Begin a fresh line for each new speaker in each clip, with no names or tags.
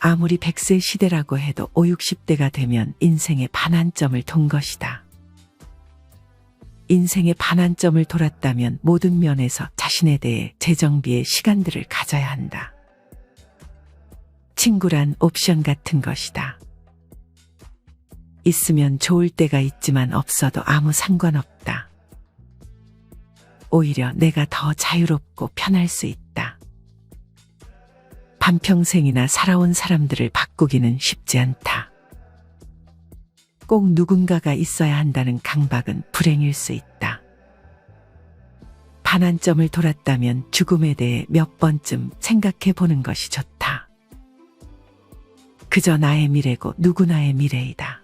아무리 100세 시대라고 해도 50, 60대가 되면 인생의 반환점을 돈 것이다. 인생의 반환점을 돌았다면 모든 면에서 자신에 대해 재정비의 시간들을 가져야 한다. 친구란 옵션 같은 것이다. 있으면 좋을 때가 있지만 없어도 아무 상관없다. 오히려 내가 더 자유롭고 편할 수 있다. 반평생이나 살아온 사람들을 바꾸기는 쉽지 않다. 꼭 누군가가 있어야 한다는 강박은 불행일 수 있다. 반환점을 돌았다면 죽음에 대해 몇 번쯤 생각해 보는 것이 좋다. 그저 나의 미래고 누구나의 미래이다.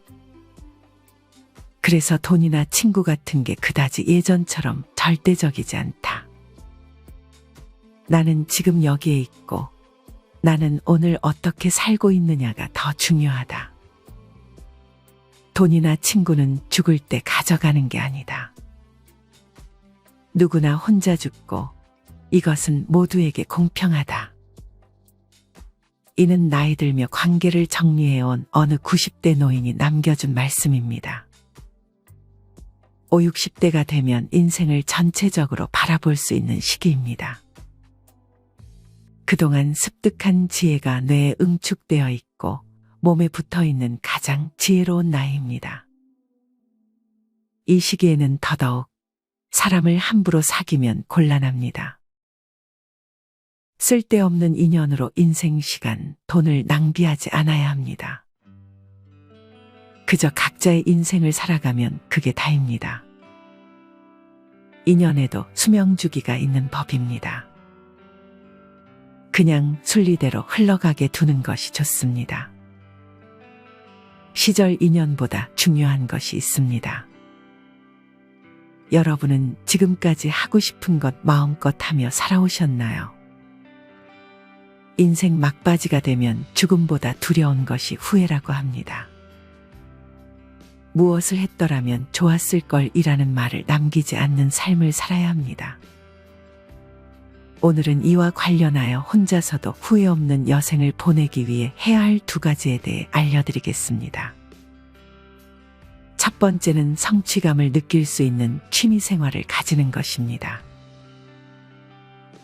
그래서 돈이나 친구 같은 게 그다지 예전처럼 절대적이지 않다. 나는 지금 여기에 있고 나는 오늘 어떻게 살고 있느냐가 더 중요하다. 돈이나 친구는 죽을 때 가져가는 게 아니다. 누구나 혼자 죽고 이것은 모두에게 공평하다. 이는 나이 들며 관계를 정리해온 어느 90대 노인이 남겨준 말씀입니다. 50, 60대가 되면 인생을 전체적으로 바라볼 수 있는 시기입니다. 그동안 습득한 지혜가 뇌에 응축되어 있고 몸에 붙어있는 가장 지혜로운 나이입니다. 이 시기에는 더더욱 사람을 함부로 사귀면 곤란합니다. 쓸데없는 인연으로 인생 시간, 돈을 낭비하지 않아야 합니다. 그저 각자의 인생을 살아가면 그게 다입니다. 인연에도 수명주기가 있는 법입니다. 그냥 순리대로 흘러가게 두는 것이 좋습니다. 시절 인연보다 중요한 것이 있습니다. 여러분은 지금까지 하고 싶은 것 마음껏 하며 살아오셨나요? 인생 막바지가 되면 죽음보다 두려운 것이 후회라고 합니다. 무엇을 했더라면 좋았을 걸이라는 말을 남기지 않는 삶을 살아야 합니다. 오늘은 이와 관련하여 혼자서도 후회 없는 여생을 보내기 위해 해야 할 2가지에 대해 알려드리겠습니다. 첫 번째는 성취감을 느낄 수 있는 취미 생활을 가지는 것입니다.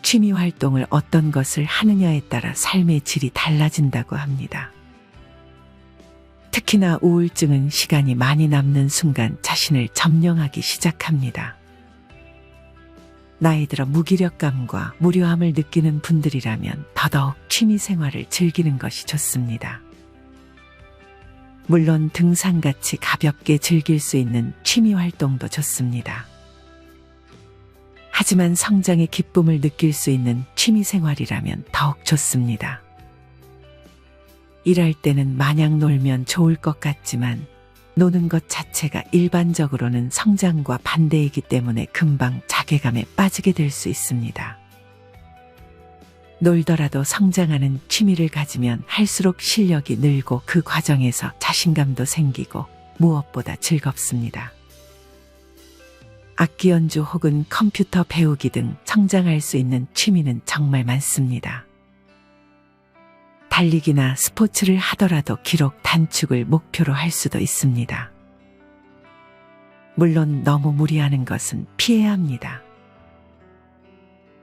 취미 활동을 어떤 것을 하느냐에 따라 삶의 질이 달라진다고 합니다. 특히나 우울증은 시간이 많이 남는 순간 자신을 점령하기 시작합니다. 나이 들어 무기력감과 무료함을 느끼는 분들이라면 더더욱 취미 생활을 즐기는 것이 좋습니다. 물론 등산같이 가볍게 즐길 수 있는 취미 활동도 좋습니다. 하지만 성장의 기쁨을 느낄 수 있는 취미 생활이라면 더욱 좋습니다. 일할 때는 마냥 놀면 좋을 것 같지만 노는 것 자체가 일반적으로는 성장과 반대이기 때문에 금방 자괴감에 빠지게 될 수 있습니다. 놀더라도 성장하는 취미를 가지면 할수록 실력이 늘고 그 과정에서 자신감도 생기고 무엇보다 즐겁습니다. 악기 연주 혹은 컴퓨터 배우기 등 성장할 수 있는 취미는 정말 많습니다. 달리기나 스포츠를 하더라도 기록 단축을 목표로 할 수도 있습니다. 물론 너무 무리하는 것은 피해야 합니다.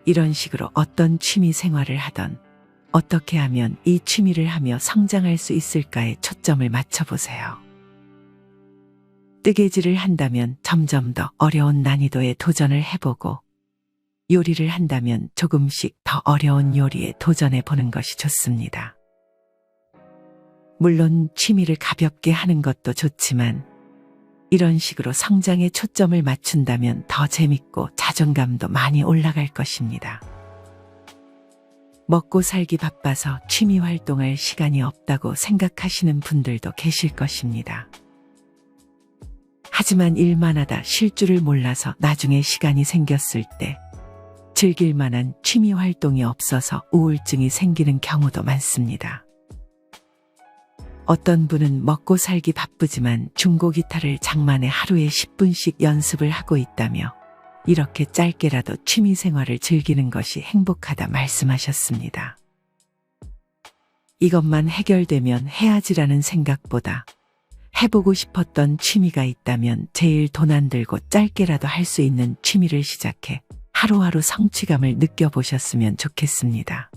이런 식으로 어떤 취미 생활을 하던 어떻게 하면 이 취미를 하며 성장할 수 있을까에 초점을 맞춰보세요. 뜨개질을 한다면 점점 더 어려운 난이도에 도전을 해보고 요리를 한다면 조금씩 더 어려운 요리에 도전해 보는 것이 좋습니다. 물론 취미를 가볍게 하는 것도 좋지만 이런 식으로 성장에 초점을 맞춘다면 더 재밌고 자존감도 많이 올라갈 것입니다. 먹고 살기 바빠서 취미 활동할 시간이 없다고 생각하시는 분들도 계실 것입니다. 하지만 일만 하다 쉴 줄을 몰라서 나중에 시간이 생겼을 때 즐길 만한 취미 활동이 없어서 우울증이 생기는 경우도 많습니다. 어떤 분은 먹고 살기 바쁘지만 중고 기타를 장만해 하루에 10분씩 연습을 하고 있다며 이렇게 짧게라도 취미 생활을 즐기는 것이 행복하다 말씀하셨습니다. 이것만 해결되면 해야지라는 생각보다 해보고 싶었던 취미가 있다면 제일 돈 안 들고 짧게라도 할 수 있는 취미를 시작해 하루하루 성취감을 느껴보셨으면 좋겠습니다.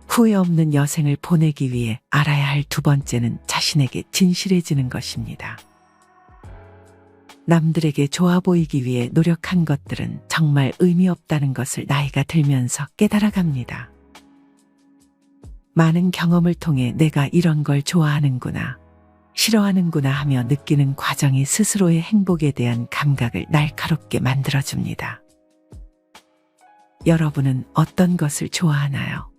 후회 없는 여생을 보내기 위해 알아야 할 두 번째는 자신에게 진실해지는 것입니다. 남들에게 좋아 보이기 위해 노력한 것들은 정말 의미 없다는 것을 나이가 들면서 깨달아갑니다. 많은 경험을 통해 내가 이런 걸 좋아하는구나, 싫어하는구나 하며 느끼는 과정이 스스로의 행복에 대한 감각을 날카롭게 만들어줍니다. 여러분은 어떤 것을 좋아하나요?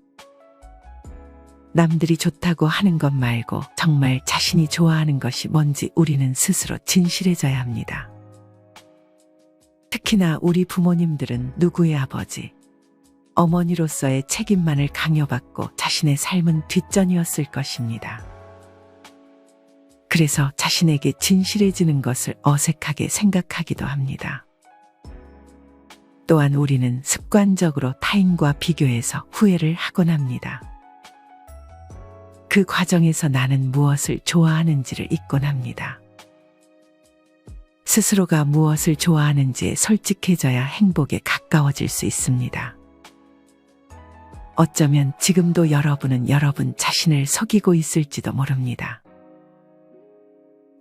남들이 좋다고 하는 것 말고 정말 자신이 좋아하는 것이 뭔지 우리는 스스로 진실해져야 합니다. 특히나 우리 부모님들은 누구의 아버지, 어머니로서의 책임만을 강요받고 자신의 삶은 뒷전이었을 것입니다. 그래서 자신에게 진실해지는 것을 어색하게 생각하기도 합니다. 또한 우리는 습관적으로 타인과 비교해서 후회를 하곤 합니다. 그 과정에서 나는 무엇을 좋아하는지를 잊곤 합니다. 스스로가 무엇을 좋아하는지에 솔직해져야 행복에 가까워질 수 있습니다. 어쩌면 지금도 여러분은 여러분 자신을 속이고 있을지도 모릅니다.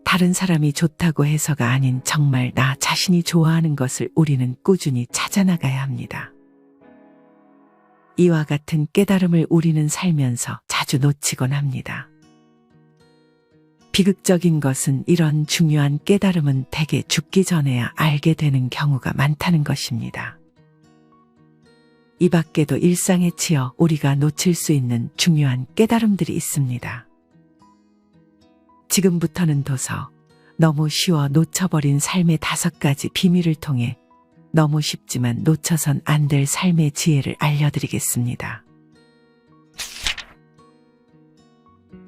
다른 사람이 좋다고 해서가 아닌 정말 나 자신이 좋아하는 것을 우리는 꾸준히 찾아나가야 합니다. 이와 같은 깨달음을 우리는 살면서 자주 놓치곤 합니다. 비극적인 것은 이런 중요한 깨달음은 대개 죽기 전에야 알게 되는 경우가 많다는 것입니다. 이 밖에도 일상에 치여 우리가 놓칠 수 있는 중요한 깨달음들이 있습니다. 지금부터는 도서 너무 쉬워 놓쳐버린 삶의 5가지 비밀을 통해 너무 쉽지만 놓쳐선 안 될 삶의 지혜를 알려드리겠습니다.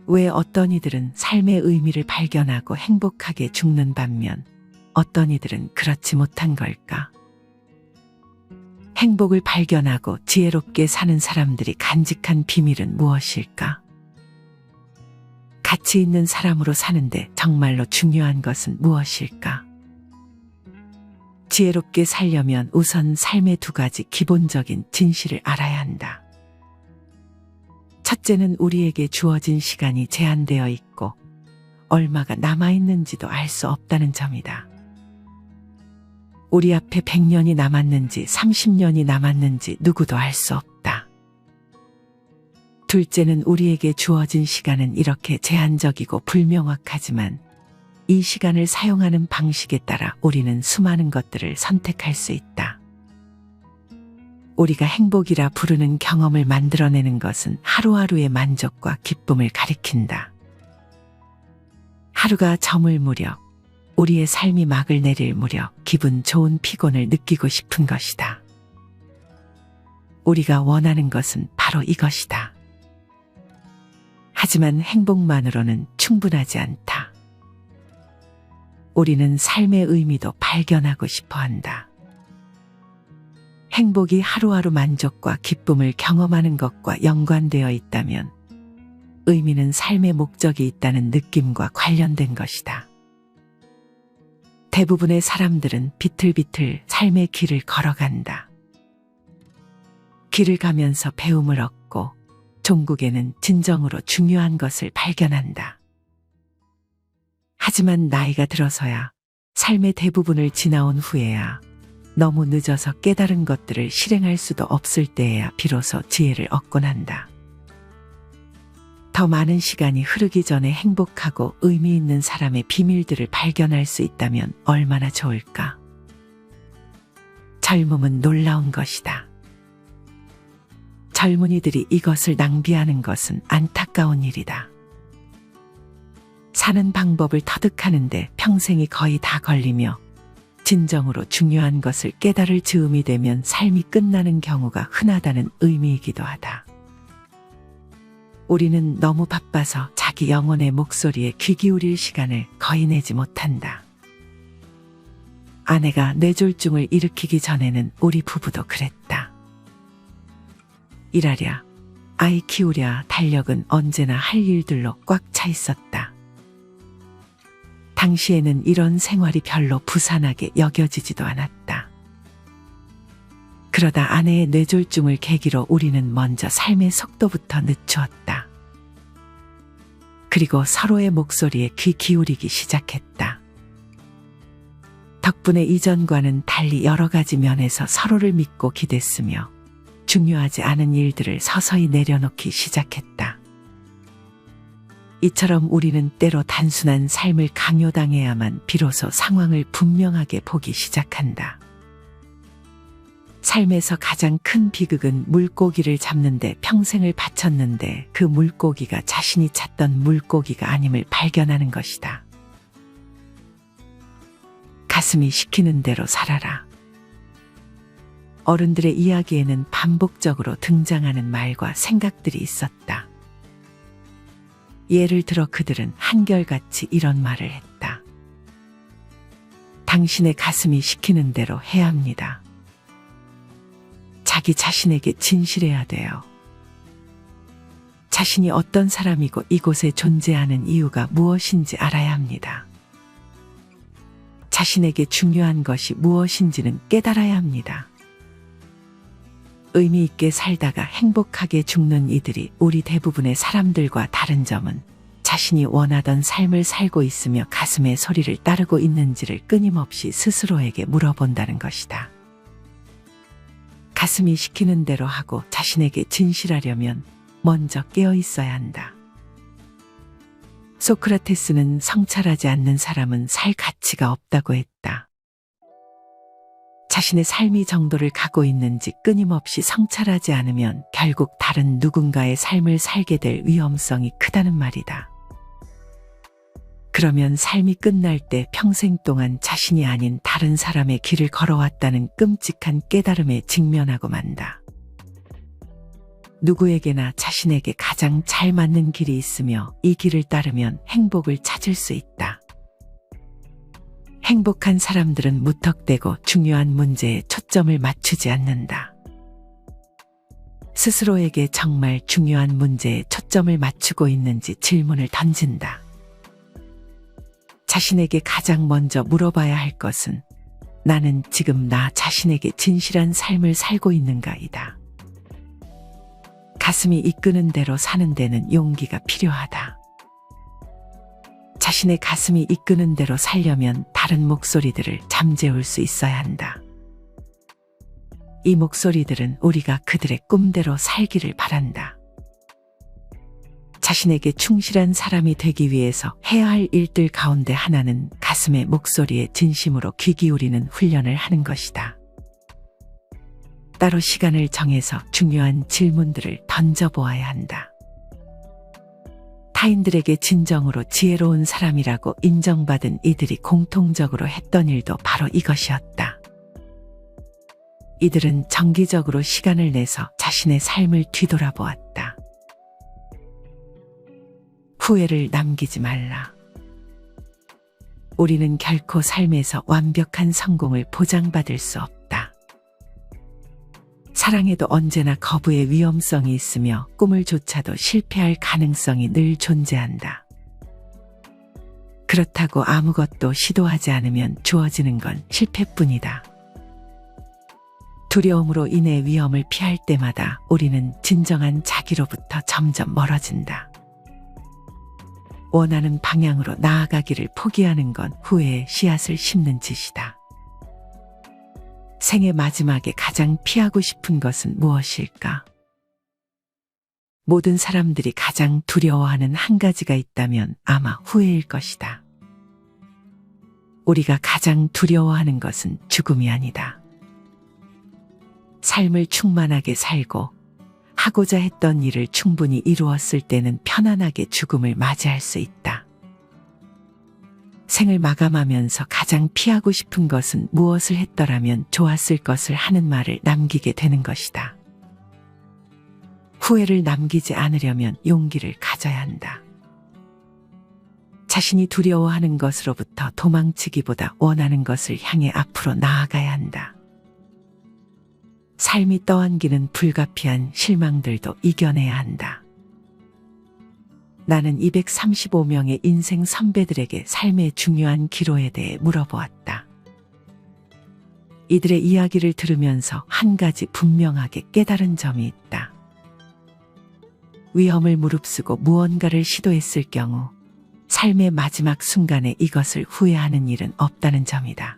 왜 어떤 이들은 삶의 의미를 발견하고 행복하게 죽는 반면 어떤 이들은 그렇지 못한 걸까? 행복을 발견하고 지혜롭게 사는 사람들이 간직한 비밀은 무엇일까? 가치 있는 사람으로 사는데 정말로 중요한 것은 무엇일까? 지혜롭게 살려면 우선 삶의 2가지 기본적인 진실을 알아야 한다. 첫째는 우리에게 주어진 시간이 제한되어 있고 얼마가 남아있는지도 알 수 없다는 점이다. 우리 앞에 100년이 남았는지 30년이 남았는지 누구도 알 수 없다. 둘째는 우리에게 주어진 시간은 이렇게 제한적이고 불명확하지만 이 시간을 사용하는 방식에 따라 우리는 수많은 것들을 선택할 수 있다. 우리가 행복이라 부르는 경험을 만들어내는 것은 하루하루의 만족과 기쁨을 가리킨다. 하루가 저물 무렵, 우리의 삶이 막을 내릴 무렵 기분 좋은 피곤을 느끼고 싶은 것이다. 우리가 원하는 것은 바로 이것이다. 하지만 행복만으로는 충분하지 않다. 우리는 삶의 의미도 발견하고 싶어 한다. 행복이 하루하루 만족과 기쁨을 경험하는 것과 연관되어 있다면 의미는 삶의 목적이 있다는 느낌과 관련된 것이다. 대부분의 사람들은 비틀비틀 삶의 길을 걸어간다. 길을 가면서 배움을 얻고 종국에는 진정으로 중요한 것을 발견한다. 하지만 나이가 들어서야 삶의 대부분을 지나온 후에야 너무 늦어서 깨달은 것들을 실행할 수도 없을 때에야 비로소 지혜를 얻곤 한다. 더 많은 시간이 흐르기 전에 행복하고 의미 있는 사람의 비밀들을 발견할 수 있다면 얼마나 좋을까? 젊음은 놀라운 것이다. 젊은이들이 이것을 낭비하는 것은 안타까운 일이다. 사는 방법을 터득하는데 평생이 거의 다 걸리며 진정으로 중요한 것을 깨달을 즈음이 되면 삶이 끝나는 경우가 흔하다는 의미이기도 하다. 우리는 너무 바빠서 자기 영혼의 목소리에 귀 기울일 시간을 거의 내지 못한다. 아내가 뇌졸중을 일으키기 전에는 우리 부부도 그랬다. 일하랴, 아이 키우랴 달력은 언제나 할 일들로 꽉 차 있었다. 당시에는 이런 생활이 별로 부산하게 여겨지지도 않았다. 그러다 아내의 뇌졸중을 계기로 우리는 먼저 삶의 속도부터 늦추었다. 그리고 서로의 목소리에 귀 기울이기 시작했다. 덕분에 이전과는 달리 여러 가지 면에서 서로를 믿고 기댔으며 중요하지 않은 일들을 서서히 내려놓기 시작했다. 이처럼 우리는 때로 단순한 삶을 강요당해야만 비로소 상황을 분명하게 보기 시작한다. 삶에서 가장 큰 비극은 물고기를 잡는데 평생을 바쳤는데 그 물고기가 자신이 찾던 물고기가 아님을 발견하는 것이다. 가슴이 시키는 대로 살아라. 어른들의 이야기에는 반복적으로 등장하는 말과 생각들이 있었다. 예를 들어 그들은 한결같이 이런 말을 했다. 당신의 가슴이 시키는 대로 해야 합니다. 자기 자신에게 진실해야 돼요. 자신이 어떤 사람이고 이곳에 존재하는 이유가 무엇인지 알아야 합니다. 자신에게 중요한 것이 무엇인지는 깨달아야 합니다. 의미 있게 살다가 행복하게 죽는 이들이 우리 대부분의 사람들과 다른 점은 자신이 원하던 삶을 살고 있으며 가슴의 소리를 따르고 있는지를 끊임없이 스스로에게 물어본다는 것이다. 가슴이 시키는 대로 하고 자신에게 진실하려면 먼저 깨어 있어야 한다. 소크라테스는 성찰하지 않는 사람은 살 가치가 없다고 했다. 자신의 삶이 정도를 가고 있는지 끊임없이 성찰하지 않으면 결국 다른 누군가의 삶을 살게 될 위험성이 크다는 말이다. 그러면 삶이 끝날 때 평생 동안 자신이 아닌 다른 사람의 길을 걸어왔다는 끔찍한 깨달음에 직면하고 만다. 누구에게나 자신에게 가장 잘 맞는 길이 있으며 이 길을 따르면 행복을 찾을 수 있다. 행복한 사람들은 무턱대고 중요한 문제에 초점을 맞추지 않는다. 스스로에게 정말 중요한 문제에 초점을 맞추고 있는지 질문을 던진다. 자신에게 가장 먼저 물어봐야 할 것은 나는 지금 나 자신에게 진실한 삶을 살고 있는가이다. 가슴이 이끄는 대로 사는 데는 용기가 필요하다. 자신의 가슴이 이끄는 대로 살려면 다른 목소리들을 잠재울 수 있어야 한다. 이 목소리들은 우리가 그들의 꿈대로 살기를 바란다. 자신에게 충실한 사람이 되기 위해서 해야 할 일들 가운데 하나는 가슴의 목소리에 진심으로 귀 기울이는 훈련을 하는 것이다. 따로 시간을 정해서 중요한 질문들을 던져보아야 한다. 타인들에게 진정으로 지혜로운 사람이라고 인정받은 이들이 공통적으로 했던 일도 바로 이것이었다. 이들은 정기적으로 시간을 내서 자신의 삶을 뒤돌아보았다. 후회를 남기지 말라. 우리는 결코 삶에서 완벽한 성공을 보장받을 수 없다. 사랑에도 언제나 거부의 위험성이 있으며 꿈을 쫓아도 실패할 가능성이 늘 존재한다. 그렇다고 아무것도 시도하지 않으면 주어지는 건 실패뿐이다. 두려움으로 인해 위험을 피할 때마다 우리는 진정한 자기로부터 점점 멀어진다. 원하는 방향으로 나아가기를 포기하는 건 후회의 씨앗을 심는 짓이다. 생의 마지막에 가장 피하고 싶은 것은 무엇일까? 모든 사람들이 가장 두려워하는 한 가지가 있다면 아마 후회일 것이다. 우리가 가장 두려워하는 것은 죽음이 아니다. 삶을 충만하게 살고 하고자 했던 일을 충분히 이루었을 때는 편안하게 죽음을 맞이할 수 있다. 생을 마감하면서 가장 피하고 싶은 것은 무엇을 했더라면 좋았을 것을 하는 말을 남기게 되는 것이다. 후회를 남기지 않으려면 용기를 가져야 한다. 자신이 두려워하는 것으로부터 도망치기보다 원하는 것을 향해 앞으로 나아가야 한다. 삶이 떠안기는 불가피한 실망들도 이겨내야 한다. 나는 235명의 인생 선배들에게 삶의 중요한 기로에 대해 물어보았다. 이들의 이야기를 들으면서 한 가지 분명하게 깨달은 점이 있다. 위험을 무릅쓰고 무언가를 시도했을 경우 삶의 마지막 순간에 이것을 후회하는 일은 없다는 점이다.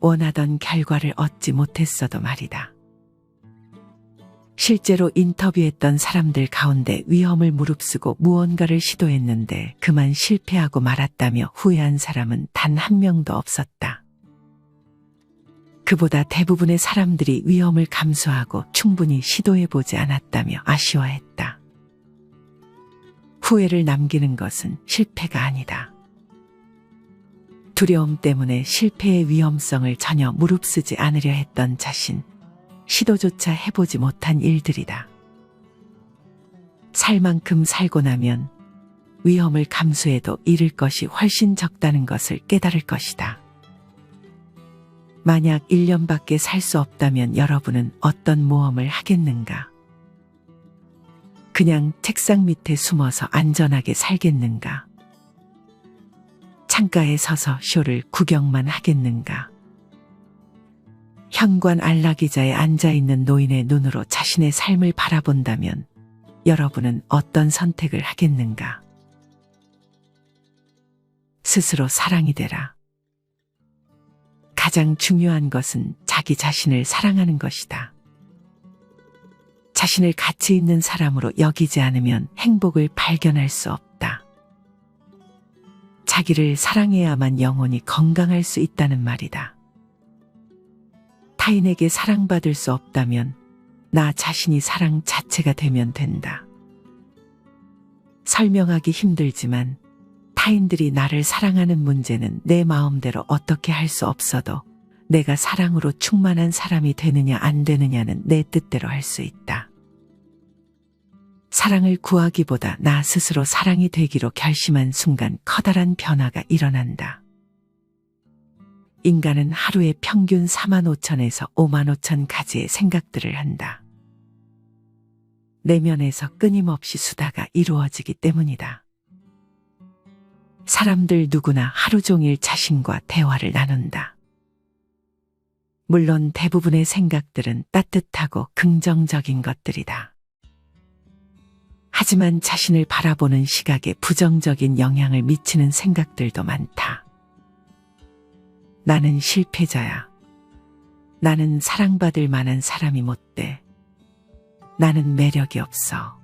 원하던 결과를 얻지 못했어도 말이다. 실제로 인터뷰했던 사람들 가운데 위험을 무릅쓰고 무언가를 시도했는데 그만 실패하고 말았다며 후회한 사람은 단 한 명도 없었다. 그보다 대부분의 사람들이 위험을 감수하고 충분히 시도해보지 않았다며 아쉬워했다. 후회를 남기는 것은 실패가 아니다. 두려움 때문에 실패의 위험성을 전혀 무릅쓰지 않으려 했던 자신, 시도조차 해보지 못한 일들이다. 살 만큼 살고 나면 위험을 감수해도 잃을 것이 훨씬 적다는 것을 깨달을 것이다. 만약 1년밖에 살 수 없다면 여러분은 어떤 모험을 하겠는가? 그냥 책상 밑에 숨어서 안전하게 살겠는가? 창가에 서서 쇼를 구경만 하겠는가? 현관 안락의자에 앉아있는 노인의 눈으로 자신의 삶을 바라본다면 여러분은 어떤 선택을 하겠는가? 스스로 사랑이 되라. 가장 중요한 것은 자기 자신을 사랑하는 것이다. 자신을 가치 있는 사람으로 여기지 않으면 행복을 발견할 수 없다. 자기를 사랑해야만 영혼이 건강할 수 있다는 말이다. 타인에게 사랑받을 수 없다면 나 자신이 사랑 자체가 되면 된다. 설명하기 힘들지만 타인들이 나를 사랑하는 문제는 내 마음대로 어떻게 할 수 없어도 내가 사랑으로 충만한 사람이 되느냐 안 되느냐는 내 뜻대로 할 수 있다. 사랑을 구하기보다 나 스스로 사랑이 되기로 결심한 순간 커다란 변화가 일어난다. 인간은 하루에 평균 45,000에서 55,000 가지의 생각들을 한다. 내면에서 끊임없이 수다가 이루어지기 때문이다. 사람들 누구나 하루 종일 자신과 대화를 나눈다. 물론 대부분의 생각들은 따뜻하고 긍정적인 것들이다. 하지만 자신을 바라보는 시각에 부정적인 영향을 미치는 생각들도 많다. 나는 실패자야. 나는 사랑받을 만한 사람이 못 돼. 나는 매력이 없어.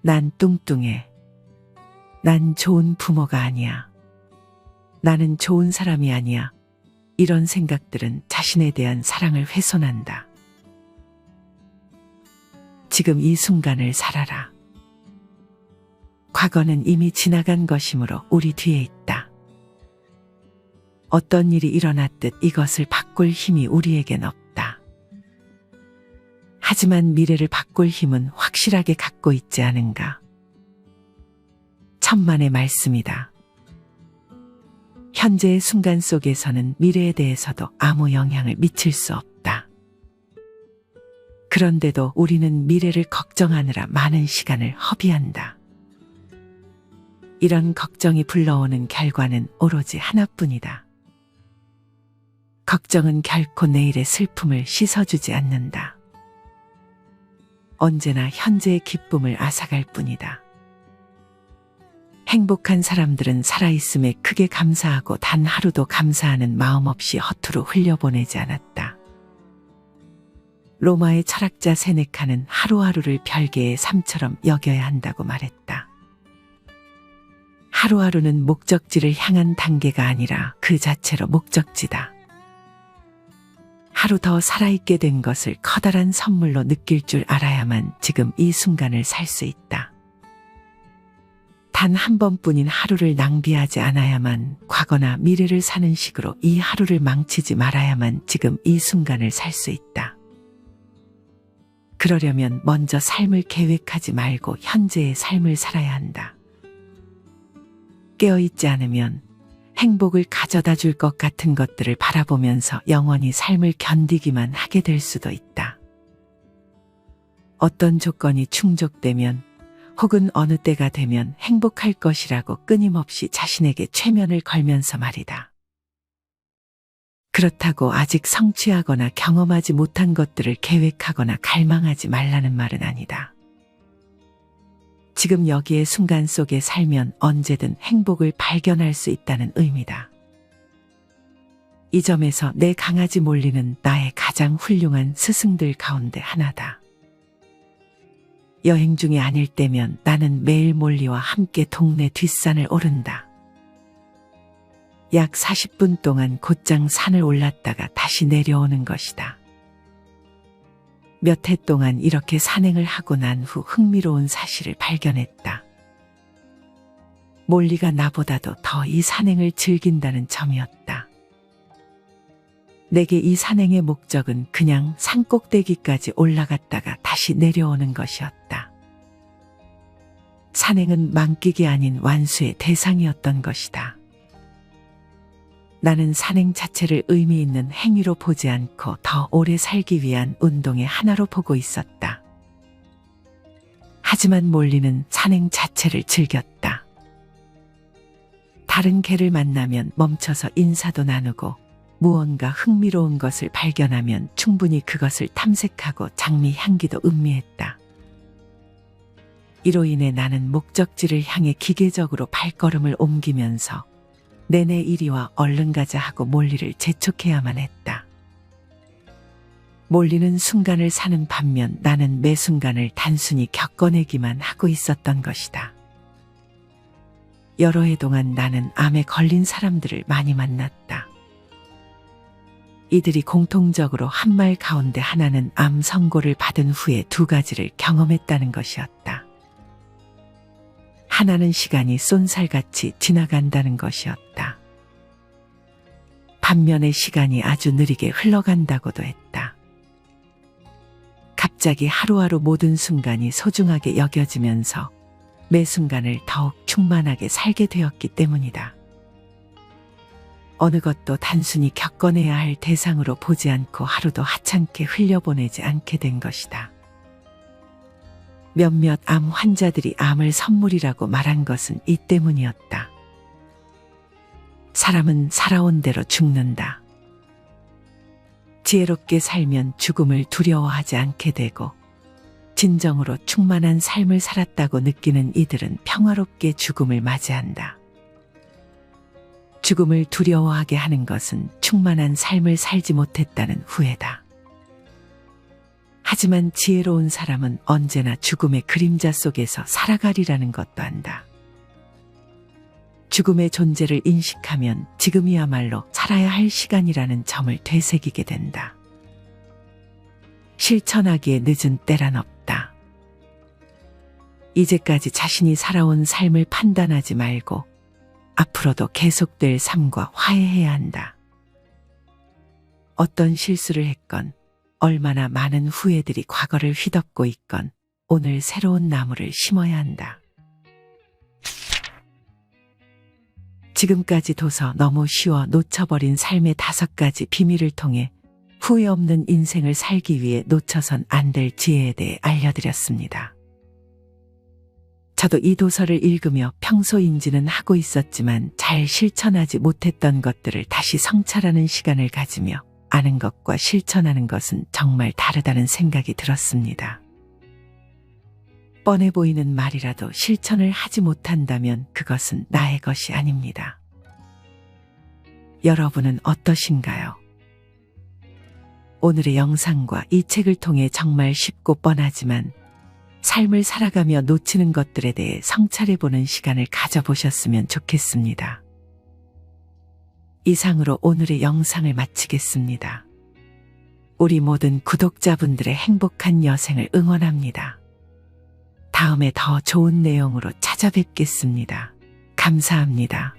난 뚱뚱해. 난 좋은 부모가 아니야. 나는 좋은 사람이 아니야. 이런 생각들은 자신에 대한 사랑을 훼손한다. 지금 이 순간을 살아라. 과거는 이미 지나간 것이므로 우리 뒤에 있다. 어떤 일이 일어났듯 이것을 바꿀 힘이 우리에겐 없다. 하지만 미래를 바꿀 힘은 확실하게 갖고 있지 않은가? 천만의 말씀이다. 현재의 순간 속에서는 미래에 대해서도 아무 영향을 미칠 수 없다. 그런데도 우리는 미래를 걱정하느라 많은 시간을 허비한다. 이런 걱정이 불러오는 결과는 오로지 하나뿐이다. 걱정은 결코 내일의 슬픔을 씻어주지 않는다. 언제나 현재의 기쁨을 앗아갈 뿐이다. 행복한 사람들은 살아있음에 크게 감사하고 단 하루도 감사하는 마음 없이 허투루 흘려보내지 않았다. 로마의 철학자 세네카는 하루하루를 별개의 삶처럼 여겨야 한다고 말했다. 하루하루는 목적지를 향한 단계가 아니라 그 자체로 목적지다. 하루 더 살아있게 된 것을 커다란 선물로 느낄 줄 알아야만 지금 이 순간을 살 수 있다. 단 한 번뿐인 하루를 낭비하지 않아야만 과거나 미래를 사는 식으로 이 하루를 망치지 말아야만 지금 이 순간을 살 수 있다. 그러려면 먼저 삶을 계획하지 말고 현재의 삶을 살아야 한다. 깨어있지 않으면 행복을 가져다 줄 것 같은 것들을 바라보면서 영원히 삶을 견디기만 하게 될 수도 있다. 어떤 조건이 충족되면 혹은 어느 때가 되면 행복할 것이라고 끊임없이 자신에게 최면을 걸면서 말이다. 그렇다고 아직 성취하거나 경험하지 못한 것들을 계획하거나 갈망하지 말라는 말은 아니다. 지금 여기의 순간 속에 살면 언제든 행복을 발견할 수 있다는 의미다. 이 점에서 내 강아지 몰리는 나의 가장 훌륭한 스승들 가운데 하나다. 여행 중이 아닐 때면 나는 매일 몰리와 함께 동네 뒷산을 오른다. 약 40분 동안 곧장 산을 올랐다가 다시 내려오는 것이다. 몇 해 동안 이렇게 산행을 하고 난 후 흥미로운 사실을 발견했다. 몰리가 나보다도 더 이 산행을 즐긴다는 점이었다. 내게 이 산행의 목적은 그냥 산 꼭대기까지 올라갔다가 다시 내려오는 것이었다. 산행은 만끽이 아닌 완수의 대상이었던 것이다. 나는 산행 자체를 의미 있는 행위로 보지 않고 더 오래 살기 위한 운동의 하나로 보고 있었다. 하지만 몰리는 산행 자체를 즐겼다. 다른 개를 만나면 멈춰서 인사도 나누고 무언가 흥미로운 것을 발견하면 충분히 그것을 탐색하고 장미 향기도 음미했다. 이로 인해 나는 목적지를 향해 기계적으로 발걸음을 옮기면서 내내 이리 와 얼른 가자 하고 몰리를 재촉해야만 했다. 몰리는 순간을 사는 반면 나는 매 순간을 단순히 겪어내기만 하고 있었던 것이다. 여러 해 동안 나는 암에 걸린 사람들을 많이 만났다. 이들이 공통적으로 한 말 가운데 하나는 암 선고를 받은 후에 두 가지를 경험했다는 것이었다. 하나는 시간이 쏜살같이 지나간다는 것이었다. 반면에 시간이 아주 느리게 흘러간다고도 했다. 갑자기 하루하루 모든 순간이 소중하게 여겨지면서 매 순간을 더욱 충만하게 살게 되었기 때문이다. 어느 것도 단순히 겪어내야 할 대상으로 보지 않고 하루도 하찮게 흘려보내지 않게 된 것이다. 몇몇 암 환자들이 암을 선물이라고 말한 것은 이 때문이었다. 사람은 살아온 대로 죽는다. 지혜롭게 살면 죽음을 두려워하지 않게 되고 진정으로 충만한 삶을 살았다고 느끼는 이들은 평화롭게 죽음을 맞이한다. 죽음을 두려워하게 하는 것은 충만한 삶을 살지 못했다는 후회다. 하지만 지혜로운 사람은 언제나 죽음의 그림자 속에서 살아가리라는 것도 안다. 죽음의 존재를 인식하면 지금이야말로 살아야 할 시간이라는 점을 되새기게 된다. 실천하기에 늦은 때란 없다. 이제까지 자신이 살아온 삶을 판단하지 말고 앞으로도 계속될 삶과 화해해야 한다. 어떤 실수를 했건 얼마나 많은 후회들이 과거를 휘덮고 있건 오늘 새로운 나무를 심어야 한다. 지금까지 둬서 너무 쉬워 놓쳐버린 삶의 5가지 비밀을 통해 후회 없는 인생을 살기 위해 놓쳐선 안 될 지혜에 대해 알려드렸습니다. 저도 이 도서를 읽으며 평소 인지는 하고 있었지만 잘 실천하지 못했던 것들을 다시 성찰하는 시간을 가지며 아는 것과 실천하는 것은 정말 다르다는 생각이 들었습니다. 뻔해 보이는 말이라도 실천을 하지 못한다면 그것은 나의 것이 아닙니다. 여러분은 어떠신가요? 오늘의 영상과 이 책을 통해 정말 쉽고 뻔하지만 삶을 살아가며 놓치는 것들에 대해 성찰해보는 시간을 가져보셨으면 좋겠습니다. 이상으로 오늘의 영상을 마치겠습니다. 우리 모든 구독자분들의 행복한 여생을 응원합니다. 다음에 더 좋은 내용으로 찾아뵙겠습니다. 감사합니다.